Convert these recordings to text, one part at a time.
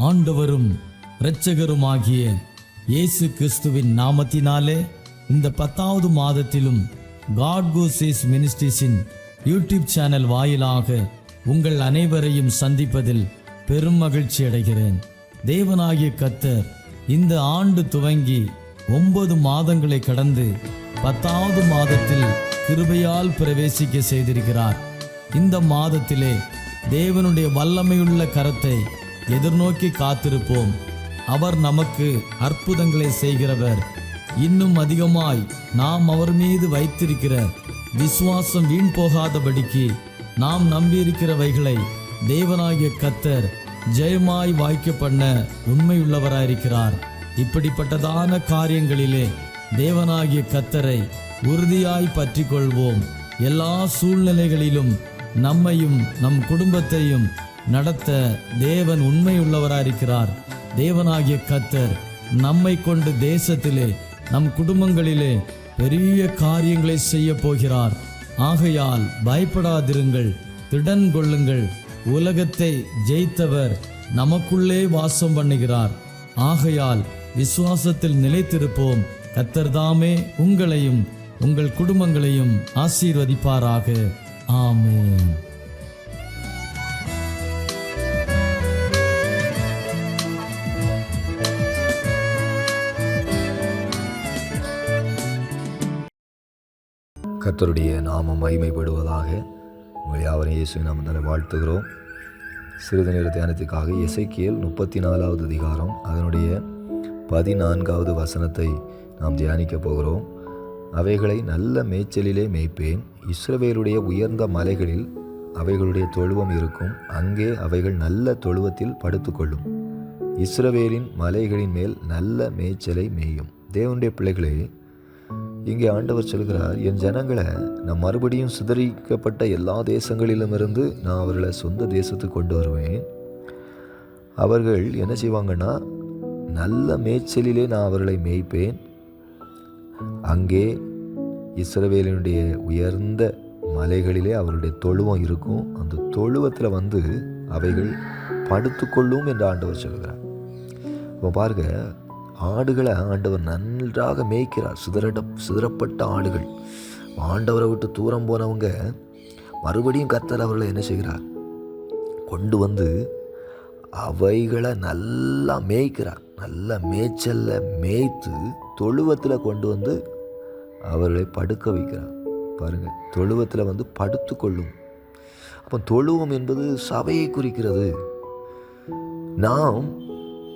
ஆண்டவரும் இரட்சகருமாகிய இயேசு கிறிஸ்துவின் நாமத்தினாலே இந்த 10வது மாதத்திலும் காட் கோசேஸ் மினிஸ்ட்ரீஸின் யூடியூப் சேனல் வாயிலாக உங்கள் அனைவரையும் சந்திப்பதில் பெரும் மகிழ்ச்சி அடைகிறேன். தேவனாகிய கர்த்தர் இந்த ஆண்டு துவங்கி 9 மாதங்களை கடந்து 10வது மாதத்தில் கிருபையால் பிரவேசிக்க செய்திருக்கிறார். இந்த மாதத்திலே தேவனுடைய வல்லமையுள்ள கரத்தை எதிர்நோக்கி காத்திருப்போம். அவர் நமக்கு அற்புதங்களை செய்கிறவர். இன்னும் அதிகமாய் நாம் அவர் மீது வைத்திருக்கிற விசுவாசம் வீண் போகாதபடிக்கு நாம் நம்பியிருக்கிறவைகளை தேவனாகிய கர்த்தர் ஜெயமாய் வாய்க்க பண்ண உண்மையுள்ளவராயிருக்கிறார். இப்படிப்பட்டதான காரியங்களிலே தேவனாகிய கர்த்தரை உறுதியாய் பற்றி கொள்வோம். எல்லா சூழ்நிலைகளிலும் நம்மையும் நம் குடும்பத்தையும் நடத்த தேவன் உண்மையுள்ளவராயிருக்கிறார். தேவனாகிய கர்த்தர் நம்மை கொண்டு தேசத்திலே நம் குடும்பங்களிலே பெரிய காரியங்களை செய்ய போகிறார். ஆகையால் பயப்படாதிருங்கள், திடன் கொள்ளுங்கள். உலகத்தை ஜெயித்தவர் நமக்குள்ளே வாசம் பண்ணுகிறார். ஆகையால் விசுவாசத்தில் நிலைத்திருப்போம். கர்த்தர் தாமே உங்களையும் உங்கள் குடும்பங்களையும் ஆசீர்வதிப்பாராக. ஆமென். கர்த்தருடைய நாமம் மகிமைப்படுவதாக. உங்களை யாவரையும் இயேசுவின் நாமத்தால் வாழ்த்துகிறோம். சிறிது நேர தியானத்துக்காக எசேக்கியேல் 34வது அதிகாரம் அதனுடைய 14வது வசனத்தை நாம் தியானிக்கப் போகிறோம். அவைகளை நல்ல மேய்ச்சலிலே மேய்ப்பேன். இஸ்ரவேலுடைய உயர்ந்த மலைகளில் அவைகளுடைய தொழுவம் இருக்கும். அங்கே அவைகள் நல்ல தொழுவத்தில் படுத்துக்கொள்ளும். இஸ்ரவேலின் மலைகளின் மேல் நல்ல மேய்ச்சலை மேயும். தேவனுடைய பிள்ளைகளே, இங்கே ஆண்டவர் சொல்கிறார், என் ஜனங்களை நான் மறுபடியும் சிதறிக்கப்பட்ட எல்லா தேசங்களிலுமிருந்து நான் அவர்களை சொந்த தேசத்துக்கு கொண்டு வருவேன். அவர்கள் என்ன செய்வாங்கன்னா, நல்ல மேய்ச்சலிலே நான் அவர்களை மேய்ப்பேன். அங்கே இஸ்ரவேலினுடைய உயர்ந்த மலைகளிலே அவருடைய தொழுவம் இருக்கும். அந்த தொழுவத்தில் அவைகள் படுத்துக்கொள்ளும் என்று ஆண்டவர் சொல்கிறார். இப்போ பாருங்க, ஆடுகளை ஆண்டவர் நன்றாக மேய்க்கிறார். சிதறப்பட்ட ஆடுகள், ஆண்டவரை விட்டு தூரம் போனவங்க மறுபடியும் கர்த்தர் அவர்களை என்ன செய்கிறார், கொண்டு அவைகளை நல்லா மேய்க்கிறார். நல்ல மேய்ச்சல்ல மேய்த்து தொழுவத்தில் கொண்டு அவர்களை படுக்க வைக்கிறார். பாருங்க, தொழுவத்தில் படுத்து கொள்ளும். அப்போ தொழுவம் என்பது சபையை குறிக்கிறது. நாம்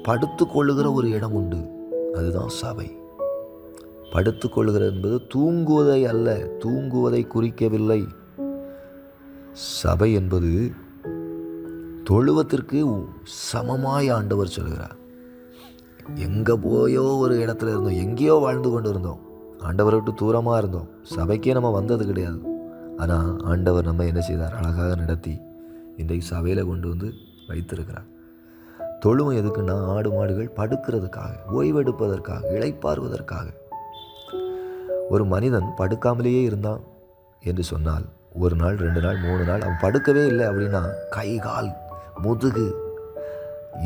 படுத்து கொள்ளுகிற ஒரு இடம் உண்டு, அதுதான் சபை. படுத்து கொள்ளுகிறது என்பது தூங்குவதை அல்ல, தூங்குவதை குறிக்கவில்லை. சபை என்பது தொழுவத்திற்கு சமமாய் ஆண்டவர் சொல்கிறார். எங்கே போயோ ஒரு இடத்துல இருந்தோம், எங்கேயோ வாழ்ந்து கொண்டு இருந்தோம், ஆண்டவரை விட்டு தூரமாக இருந்தோம், சபைக்கே நம்ம வந்தது கிடையாது. ஆனால் ஆண்டவர் நம்ம என்ன செய்தார், அழகாக நடத்தி இன்றைக்கு சபையில் கொண்டு வைத்திருக்கிறார். தொழுவம் எதுக்குன்னா, ஆடு மாடுகள் படுக்கிறதுக்காக, ஓய்வெடுப்பதற்காக, இளைப்பாறுவதற்காக. ஒரு மனிதன் படுக்காமலேயே இருந்தான் என்று சொன்னால், 1 நாள் 2 நாள் 3 நாள் அவன் படுக்கவே இல்லை அப்படின்னா, கை கால் முதுகு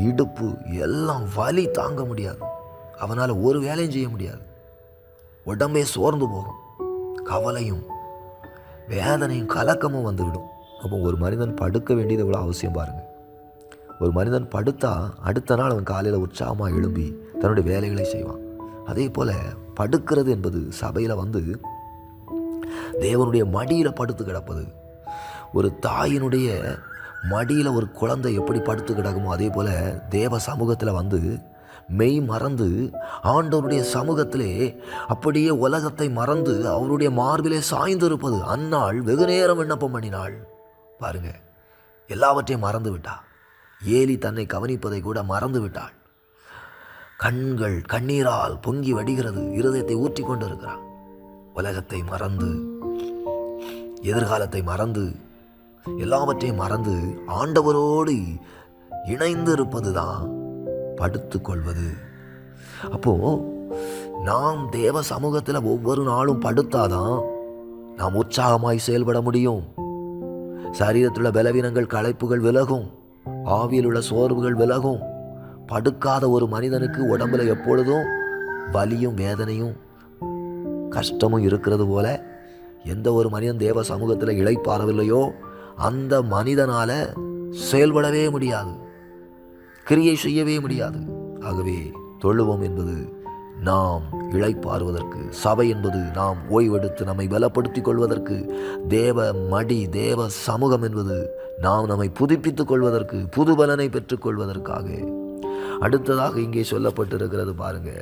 இடுப்பு எல்லாம் வலி தாங்க முடியாது. அவனால் ஒரு வேலையும் செய்ய முடியாது. உடம்பே சோர்ந்து போகும். கவலையும் வேதனையும் கலக்கமும் வந்துவிடும். அப்போ ஒரு மனிதன் படுக்க வேண்டியது எவ்வளோ அவசியம் பாருங்கள். ஒரு மனிதன் படுத்தா அடுத்த நாள் அவன் காலையில் உற்சாகமாக எழும்பி தன்னுடைய வேலைகளை செய்வான். அதே போல் படுக்கிறது என்பது சபையில் தேவனுடைய மடியில் படுத்து கிடப்பது. ஒரு தாயினுடைய மடியில் ஒரு குழந்தை எப்படி படுத்து கிடக்குமோ அதே போல் தேவ சமூகத்தில் மெய் மறந்து ஆண்டவருடைய சமூகத்திலே அப்படியே உலகத்தை மறந்து அவருடைய மார்பிலே சாய்ந்து இருப்பது. அந்நாள் வெகு நேரம் விண்ணப்பம் பண்ணினாள். பாருங்க, எல்லாவற்றையும் மறந்து விட்டா. ஏலி தன்னை கவனிப்பதை கூட மறந்து விட்டாள். கண்கள் கண்ணீரால் பொங்கி வடிகிறது. இருதயத்தை ஊற்றி கொண்டு இருக்கிறாள். உலகத்தை மறந்து, எதிர்காலத்தை மறந்து, எல்லாவற்றையும் மறந்து ஆண்டவரோடு இணைந்து இருப்பது தான் படுத்து கொள்வது. அப்போ நாம் தேவ சமூகத்தில் ஒவ்வொரு நாளும் படுத்தாதான் நாம் உற்சாகமாய் செயல்பட முடியும். சரீரத்தில் உள்ள பலவீனங்கள் களைப்புகள் விலகும். ஆவியில் உள்ள சோர்வுகள் விலகும். படுக்காத ஒரு மனிதனுக்கு உடம்புல எப்பொழுதும் வலியும் வேதனையும் கஷ்டமும் இருக்கிறது போல, எந்த ஒரு மனிதன் தேவ சமூகத்தில் இளைப்பாறவில்லையோ அந்த மனிதனால செயல்படவே முடியாது, கிரியை செய்யவே முடியாது. ஆகவே தொழுவம் என்பது நாம் இளைப்பாறுவதற்கு, சபை என்பது நாம் ஓய்வெடுத்து நம்மை பலப்படுத்திக் கொள்வதற்கு, தேவ மடி தேவ சமூகம் என்பது நாம் நம்மை புதுப்பித்துக் கொள்வதற்கு, புது பலனை பெற்றுக்கொள்வதற்காக. அடுத்ததாக இங்கே சொல்லப்பட்டிருக்கிறது பாருங்க,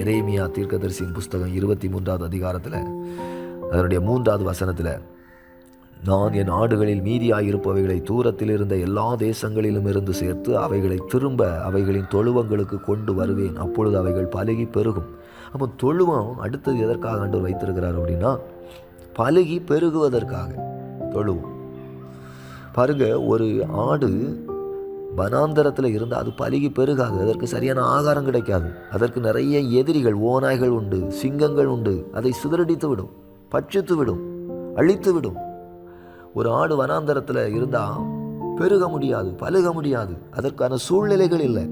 எரேமியா தீர்க்கதரிசியின் புஸ்தகம் 23வது அதிகாரத்தில் அதனுடைய 3வது வசனத்தில், நான் என் ஆடுகளில் மீதியாயிருப்பவைகளை தூரத்தில் இருந்த எல்லா தேசங்களிலும் இருந்து சேர்த்து அவைகளை திரும்ப அவைகளின் தொழுவங்களுக்கு கொண்டு வருவேன், அப்பொழுது அவைகள் பலுகி பெருகும். அப்போ தொழுவம் அடுத்தது எதற்காக ஆண்டவர் வைத்திருக்கிறார் அப்படின்னா, பலுகி பெருகுவதற்காக தொழுவம். பாருங்க, ஒரு ஆடு வனாந்தரத்தில் இருந்தால் அது பலுகி பெருகாது, அதற்கு சரியான ஆகாரம் கிடைக்காது, அதற்கு நிறைய எதிரிகள் ஓநாய்கள் உண்டு, சிங்கங்கள் உண்டு, அதை சிதறடித்து விடும், பட்சித்து விடும், அழித்து விடும். ஒரு ஆடு வனாந்தரத்தில் இருந்தால் பெருக முடியாது, பலுக முடியாது, அதற்கான சூழ்நிலைகள் இல்லை.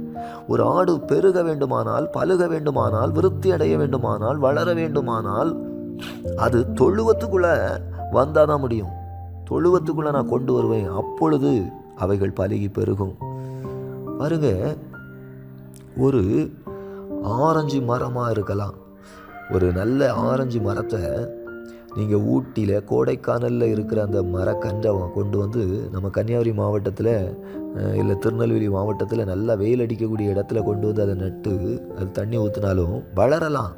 ஒரு ஆடு பெருக வேண்டுமானால், பலுக வேண்டுமானால், விருத்தி அடைய வேண்டுமானால், வளர வேண்டுமானால் அது தொழுவத்துக்குள்ள வந்தால் தான் முடியும். தொழுவத்துக்குள்ள நான் கொண்டு வருவேன், அப்பொழுது அவைகள் பலுகி பெருகும். பாருங்க, ஒரு ஆரஞ்சு மரமாக இருக்கலாம். ஒரு நல்ல ஆரஞ்சு மரத்தை நீங்கள் ஊட்டியில் கோடைக்கானலில் இருக்கிற அந்த மரக்கன்றை கொண்டு வந்து நம்ம கன்னியாகுமரி மாவட்டத்தில் இல்லை திருநெல்வேலி மாவட்டத்தில் நல்லா வெயில் அடிக்கக்கூடிய இடத்துல கொண்டு வந்து அதை நட்டு அது தண்ணி ஊற்றினாலும் வளரலாம்,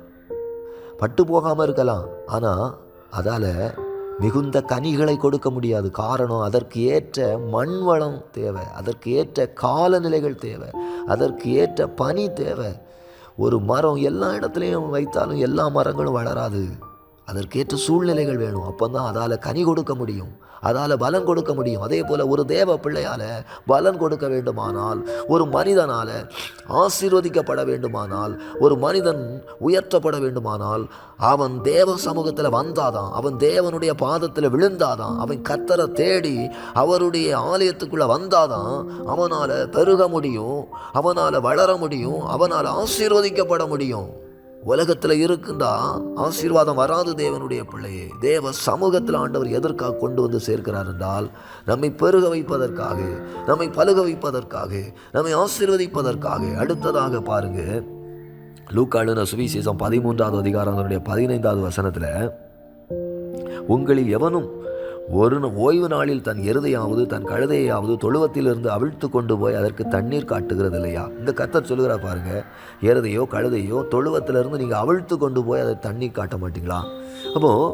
பட்டு போகாமல் இருக்கலாம். ஆனால் அதால் மிகுந்த கனிகளை கொடுக்க முடியாது. காரணம், அதற்கு ஏற்ற மண் வளம் தேவை, அதற்கு ஏற்ற காலநிலைகள் தேவை, அதற்கு ஏற்ற பனி தேவை. ஒரு மரம் எல்லா இடத்துலையும் வைத்தாலும் எல்லா மரங்களும் வளராது, அதற்கேற்ற சூழ்நிலைகள் வேணும். அப்போ தான் அதால் கனி கொடுக்க முடியும், அதால் பலன் கொடுக்க முடியும். அதே போல் ஒரு தேவ பிள்ளையால் பலன் கொடுக்க வேண்டுமானால், ஒரு மனிதனால் ஆசீர்வதிக்கப்பட வேண்டுமானால், ஒரு மனிதன் உயர்த்தப்பட வேண்டுமானால், அவன் தேவ சமூகத்தில் வந்தாதான், அவன் தேவனுடைய பாதத்தில் விழுந்தாதான், அவன் கர்த்தரை தேடி அவருடைய ஆலயத்துக்குள்ளே வந்தாதான் அவனால் பெருக முடியும், அவனால் வளர முடியும், அவனால் ஆசீர்வதிக்கப்பட முடியும். உலகத்தில் இருக்குந்தா ஆசீர்வாதம் வராது. தேவனுடைய பிள்ளையே, தேவ சமூகத்தில் ஆண்டவர் எதற்காக கொண்டு வந்து சேர்க்கிறார் என்றால், நம்மை பெருக வைப்பதற்காக, நம்மை பலுக வைப்பதற்காக, நம்மை ஆசீர்வதிப்பதற்காக. அடுத்ததாக பாருங்க, லூக்கா எழுதின சுவிசேஷம் 13வது அதிகாரம் 15வது வசனத்தில், உங்களில் எவனும் ஒரு ஓய்வு நாளில் தன் எருதையாவது தன் கழுதையாவது தொழுவத்திலிருந்து அவிழ்த்து கொண்டு போய் அதற்கு தண்ணீர் காட்டுகிறது இல்லையா? இந்த கர்த்தர் சொல்லுகிறா பாருங்க, எருதையோ கழுதையோ தொழுவத்திலிருந்து நீங்கள் அவிழ்த்து கொண்டு போய் அதை தண்ணீர் காட்ட மாட்டீங்களா? அப்போது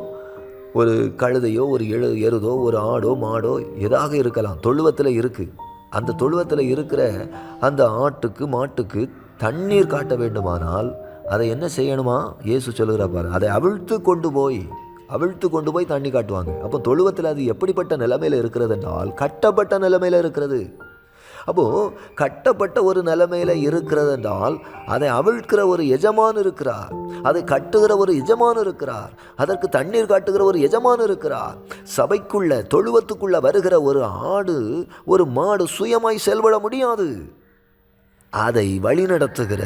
ஒரு கழுதையோ ஒரு எருதோ ஒரு ஆடோ மாடோ எதாக இருக்கலாம், தொழுவத்தில் இருக்குது. அந்த தொழுவத்தில் இருக்கிற அந்த ஆட்டுக்கு மாட்டுக்கு தண்ணீர் காட்ட வேண்டுமானால் அதை என்ன செய்யணுமா? இயேசு சொல்லுகிறா பாருங்க, அதை அவிழ்த்து கொண்டு போய் தண்ணி காட்டுவாங்க. அப்போ தொழுவத்தில் அது எப்படிப்பட்ட நிலைமையில் இருக்கிறது என்றால், கட்டப்பட்ட நிலைமையில் இருக்கிறது. அப்போது கட்டப்பட்ட ஒரு நிலைமையில் இருக்கிறது என்றால், அதை அவிழ்க்கிற ஒரு எஜமான் இருக்கிறார், அதை கட்டுகிற ஒரு எஜமான் இருக்கிறார், அதற்கு தண்ணீர் காட்டுகிற ஒரு எஜமான் இருக்கிறார். சபைக்குள்ள தொழுவத்துக்குள்ள வருகிற ஒரு ஆடு ஒரு மாடு சுயமாய் செயல்பட முடியாது. அதை வழிநடத்துகிற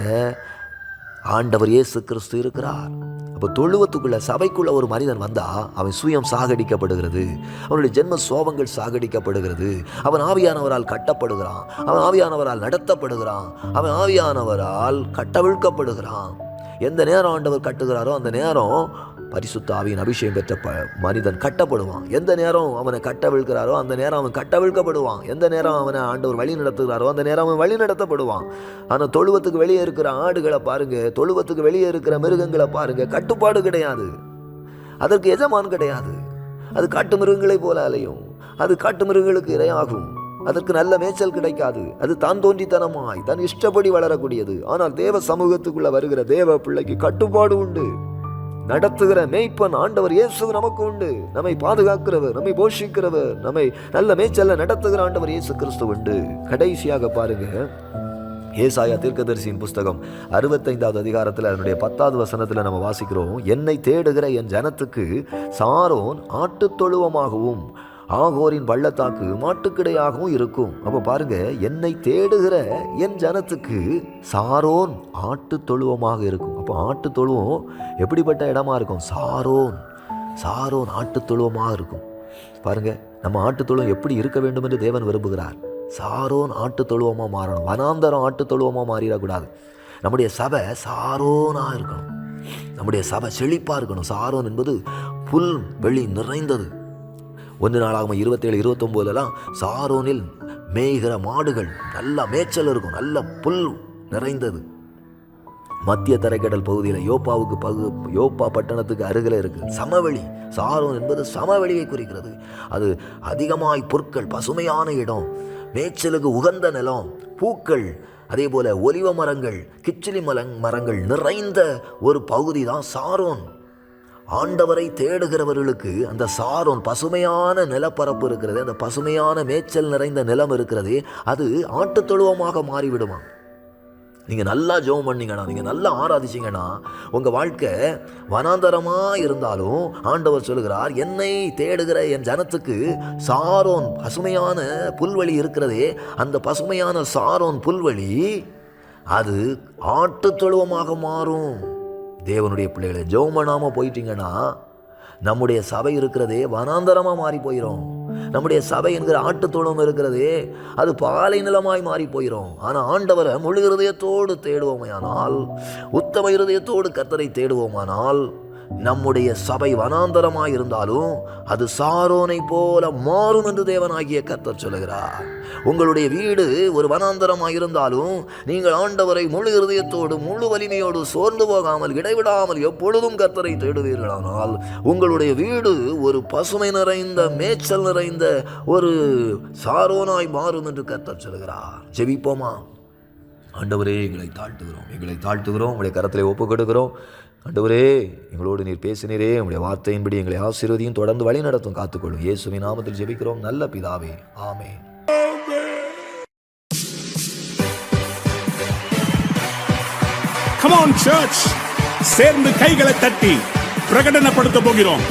ஆண்டவர் இயேசு கிறிஸ்து இருக்கிறார். அப்போ தொழுவத்துக்குள்ள சபைக்குள்ள ஒரு மனிதன் வந்தால் அவன் சுயம் சாகடிக்கப்படுகிறது, அவனுடைய ஜென்ம சோபங்கள் சாகடிக்கப்படுகிறது, அவன் ஆவியானவரால் கட்டப்படுகிறான், அவன் ஆவியானவரால் நடத்தப்படுகிறான், அவன் ஆவியானவரால் கட்டவிழ்க்கப்படுகிறான். எந்த நேரம் ஆண்டவர் கட்டுகிறாரோ அந்த நேரம் பரிசுத்த ஆவியின் அபிஷேகம் பெற்ற மனிதன் கட்டப்படுவான். எந்த நேரம் அவனை கட்டவிழ்க்கிறாரோ அந்த நேரம் அவன் கட்டவிழ்க்கப்படுவான். எந்த நேரம் அவனை ஆண்டவர் வழி நடத்துகிறாரோ அந்த நேரம் அவன் வழி நடத்தப்படுவான். ஆனால் தொழுவத்துக்கு வெளியே இருக்கிற ஆடுகளை பாருங்க, தொழுவத்துக்கு வெளியே இருக்கிற மிருகங்களை பாருங்க, கட்டுப்பாடு கிடையாது, அதற்கு எஜமான் கிடையாது. அது காட்டு மிருகங்களை போல அலையும், அது காட்டு மிருகங்களுக்கு இரையாகும், அதற்கு நல்ல மேய்ச்சல் கிடைக்காது, அது தான் தோன்றித்தனமாய் தன் இஷ்டப்படி வளரக்கூடியது. ஆனால் தேவ சமூகத்துக்குள்ள வருகிற தேவ பிள்ளைக்கு கட்டுப்பாடு உண்டு. நடத்துகிற மேய்ப்பன் ஆண்டவர் இயேசு நமக்கு உண்டு. நம்மை பாதுகாக்கிறவர், நம்மை போஷிக்கிறவர், நம்மை நல்ல மேய்ச்சல்ல நடத்துகிற ஆண்டவர் இயேசு கிறிஸ்து உண்டு. கடைசியாக பாருங்க, ஏசாயா தீர்க்கதரிசியின் புஸ்தகம் 65வது அதிகாரத்தில் அதனுடைய 10வது வசனத்தில் நம்ம வாசிக்கிறோம், என்னை தேடுகிற என் ஜனத்துக்கு சாரோன் ஆட்டுத் தொழுவமாகவும் ஆகோரின் பள்ளத்தாக்கு மாட்டுக்கிடையாகவும் இருக்கும். அப்போ பாருங்க, என்னை தேடுகிற என் ஜனத்துக்கு சாரோன் ஆட்டு தொழுவமாக இருக்கும். அப்போ ஆட்டு தொழுவம் எப்படிப்பட்ட இடமா இருக்கும்? சாரோன் ஆட்டு தொழுவமாக இருக்கும். பாருங்க, நம்ம ஆட்டு தொழுவம் எப்படி இருக்க வேண்டும் என்று தேவன் விரும்புகிறார். சாரோன் ஆட்டு தொழுவமாக மாறணும். வனாந்தரம் ஆட்டு தொழுவமாக மாறிடக்கூடாது. நம்முடைய சபை சாரோனாக இருக்கணும். நம்முடைய சபை செழிப்பாக இருக்கணும். சாரோன் என்பது புல் வெளி நிறைந்தது. 1 நாளாகமம் 27-29 சாரோனில் மேய்கிற மாடுகள் நல்ல மேய்ச்சல் இருக்கும், நல்ல புல் நிறைந்தது. மத்திய தரைக்கடல் பகுதியில் யோப்பா பட்டணத்துக்கு அருகில் இருக்கு சமவெளி. சாரோன் என்பது சமவெளியை குறிக்கிறது. அது அதிகமாய் பொருட்கள், பசுமையான இடம், மேய்ச்சலுக்கு உகந்த நிலம், பூக்கள், அதே போல ஒலிவ மரங்கள், கிச்சிலி மரங்கள் நிறைந்த ஒரு பகுதி தான் சாரோன். ஆண்டவரை தேடுகிறவர்களுக்கு அந்த சாரோன் பசுமையான நிலப்பரப்பு இருக்கிறது, அந்த பசுமையான மேய்ச்சல் நிறைந்த நிலம் இருக்கிறது, அது ஆட்டு தொழுவமாக மாறிவிடுமா. நீங்கள் நல்லா ஜெபம் பண்ணீங்கன்னா, நீங்கள் நல்லா ஆராதிச்சிங்கன்னா, உங்கள் வாழ்க்கை வனாந்தரமாக இருந்தாலும் ஆண்டவர் சொல்கிறார், என்னை தேடுகிற என் ஜனத்துக்கு சாரோன் பசுமையான புல்வெளி இருக்கிறதே, அந்த பசுமையான சாரோன் புல்வெளி அது ஆட்டு தொழுவமாக மாறும். தேவனுடைய பிள்ளைகளை ஜெபம் பண்ணாமல் போயிட்டீங்கன்னா, நம்முடைய சபை இருக்கிறதே வனாந்தரமாக மாறி போயிடும். நம்முடைய சபை என்கிற ஆட்டு தொழுவம் இருக்கிறதே அது பாலை நிலமாய் மாறி போயிடும். ஆனால் ஆண்டவரை முழு இருதயத்தோடு தேடுவோமானால், உத்தம இருதயத்தோடு கர்த்தரை தேடுவோமானால், நம்முடைய சபை வனாந்தரமாய் இருந்தாலும் அது சாரோனை போல மாறும் என்று தேவனாகிய கர்த்தர் சொல்லுகிறார். உங்களுடைய வீடு ஒரு வனாந்தரமாய் இருந்தாலும் நீங்கள் ஆண்டவரை முழு இருதயத்தோடு முழு வலிமையோடு சோர்ந்து போகாமல் இடைவிடாமல் எப்பொழுதும் கர்த்தரை தேடுவீர்களானால் உங்களுடைய வீடு ஒரு பசுமை நிறைந்த மேய்ச்சல் நிறைந்த ஒரு சாரோனாய் மாறும் என்று கர்த்தர் சொல்லுகிறார். ஜெபிப்போமா? ஆண்டவரே, எங்களை தாழ்த்துகிறோம், உங்களுடைய கரத்திலே ஒப்பு கொடுக்கிறோம். ஆண்டவரே, எங்களோடு நீர் பேசினீரே, உங்களுடைய வார்த்தையின்படி எங்களை ஆசீர்வதியும் தொடர்ந்து வழி நடத்தும் காத்துக்கொள்ளும். இயேசுவின் நாமத்தில் ஜெபிக்கிறோம் நல்ல பிதாவே, ஆமென். Come on church, சேர்ந்து கைகளை தட்டி பிரகடனப்படுத்த போகிறோம்.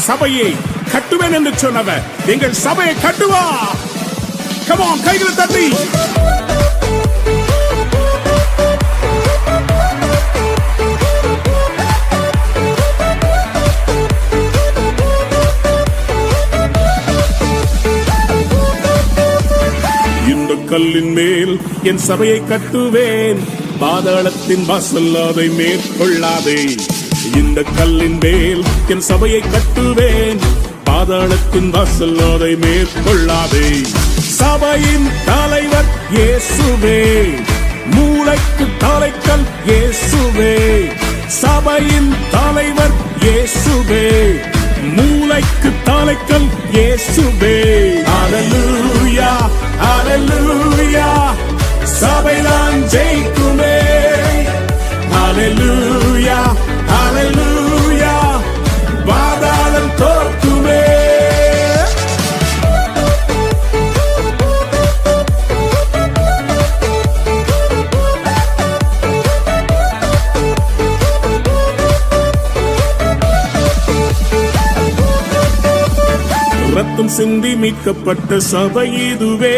சபையை கட்டுவேன் என்று சொன்னவர் எங்கள் சபையை கட்டுவா. Come on, கைகளை தட்டி. கல்லின் மேல் என் சபையை கட்டுவேன், பாதாளத்தின் வாசல் அதை மேற்கொள்ளாதே. இந்த கல்லின் மேல் என் சபையை கட்டுவேன், பாதாளத்தின் வாசல் அதை மேற்கொள்ளாதே. சபையின் தலைவர் இயேசுவே, மூளைக்கு தலைக்கல் இயேசுவே. சபையின் தலைவர் இயேசுவே, மூளைக்கு தலைக்கல் இயேசுவே. ஹல்லேலூயா, ஹல்லேலூயா, சபைதான் ஜெயிக்குமே. ஹல்லேலூயா, ஹல்லேலூயா, பாதாளம் தோற்குமே. ரத்தம் சிந்தி மீட்கப்பட்ட சபை இதுவே,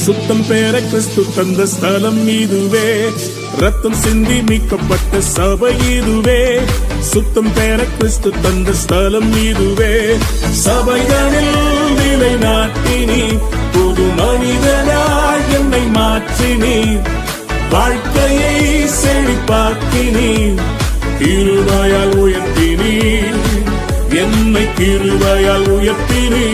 சுத்தம் பெற கிறிஸ்து தந்த ஸ்தலம் இதுவே. ரத்தம் சிந்தி மீட்கப்பட்ட சபை இதுவே, சுத்தம் பெற கிறிஸ்து தந்த ஸ்தலம் இதுவே. சபைகளில் நிலை நாட்டினி, புது மனிதனாய் என்னை மாற்றினி, வாழ்க்கையை செழிப்பாக்கினி, கிருபையால் உயர்த்தினி, என்னை கிருபையால் உயர்த்தினே.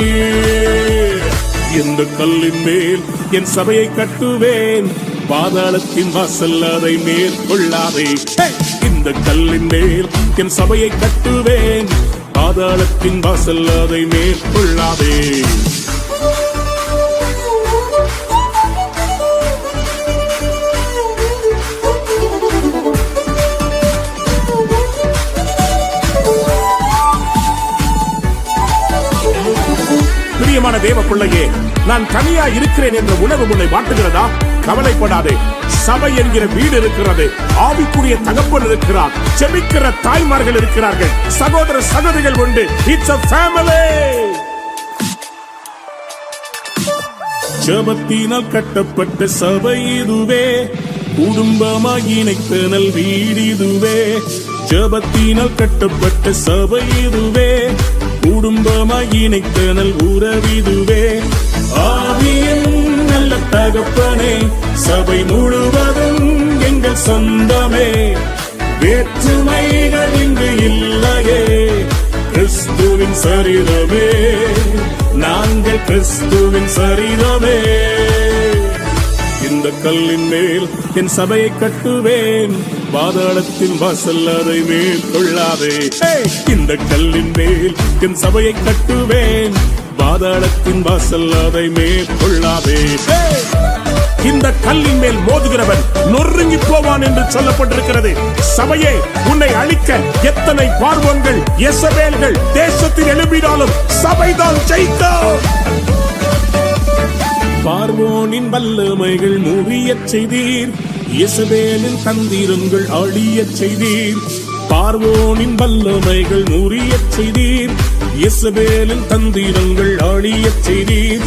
இந்த கல்லின் மேல் என் சபையை கட்டுவேன், பாதாளத்தின் வாசல் அதை மேற்கொள்ளாதே. இந்த கல்லின் மேல் என் சபையை கட்டுவேன், பாதாளத்தின் வாசல் அதை மேற்கொள்ளாதே. பிரியமான தேவ பிள்ளையே, நான் தனியா இருக்கிறேன் என்ற உணர்வு உன்னை வாட்டுகிறதா? கவலைப்படாதே. சபை என்கிற வீடு இருக்கிறது, ஆவிக்குரிய தகப்பன் இருக்கிறார், செபிக்கிற தாய்மார்கள் இருக்கிறார்கள், சகோதர சகோதரிகள் உண்டு. It's a family. ஜெபத்தினால் கட்டப்பட்ட சபை இதுவே, குடும்பமாய் இணைத்தனல் வீடிதுவே. ஜெபத்தினால் கட்டப்பட்ட சபை இதுவே, குடும்பமாய் இணைத்தனல் உறவிதுவே. ஆவியின் நல்ல தகப்பனே, சபை முழுவதும் எங்கள் சொந்தமே. வேற்றுமைகள் இங்கு இல்லையே, கிறிஸ்துவின் சரீரமே, நாங்கள் கிறிஸ்துவின் சரீரமே. இந்த கல்லின் மேல் என் சபையை கட்டுவேன், பாதாளத்தின் வாசல் அதை மேற்கொள்ளாதே. இந்த கல்லின் மேல் என் சபையை கட்டுவேன், பாதாளத்தின் வாசல் அதை மேற்கொள்ளாதே. இந்த கல்லின் மேல் மோதுகிறவன் நொறுங்கி போவான் என்று சொல்லப்பட்டிருக்கிறது. சபையே, உன்னை அழிக்க எத்தனை பார்வோன்கள், யெசபேல்கள் தேசத்தில் எழுப்பினாலும் சபைதான் ஜெயிக்கும். பார்வோனின் வல்லமைகள் முறியச் செய்தீர், யெசபேலின் தந்திரங்கள் அழியச் செய்தீர். பார்வோனின் வல்லமைகள் முறியச் செய்தீர், யெசபேலின் தந்திரங்கள் அழியச் செய்தீர்.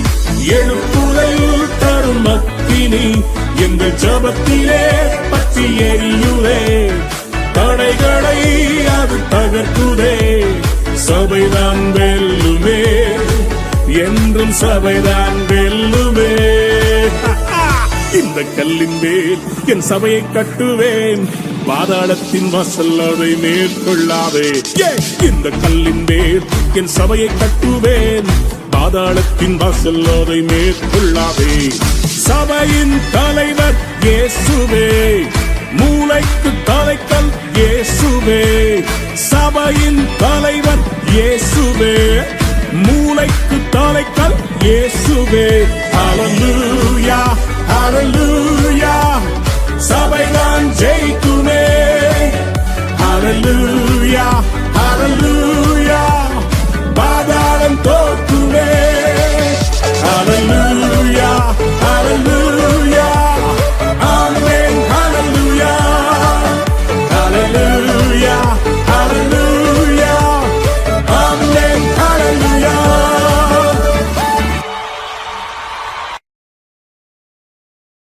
எழுப்புதல் தரும் அக்கினி எங்கள் ஜெபத்திலே பற்றி எரியுதே, தடைகளை அது தகர்க்குதே. சபைதான் வெல்லுமே, என்றும் சபைதான் வெல்லுமே. இந்த கல்லின் மேல் என் சபையை கட்டுவேன், பாதாளத்தின் வாசல் அதை மேற்கொள்ளாதே. இந்த கல்லின் மேல் என் சபையை கட்டுவேன், பாதாளத்தின் வாசல் அதை மேற்கொள்ளாதே. சபையின் தலைவர் இயேசுவே, மூளைக்கு தலைக்கல் இயேசுவே. சபையின் தலைவர் இயேசுவே, மூளைக்கு தலைக்கல் இயேசுவே. ஹல்லேலூயா, ஹல்லேலூயா, சபைதான் ஜெயிக்குமே. ஹல்லேலூயா, ஹல்லேலூயா.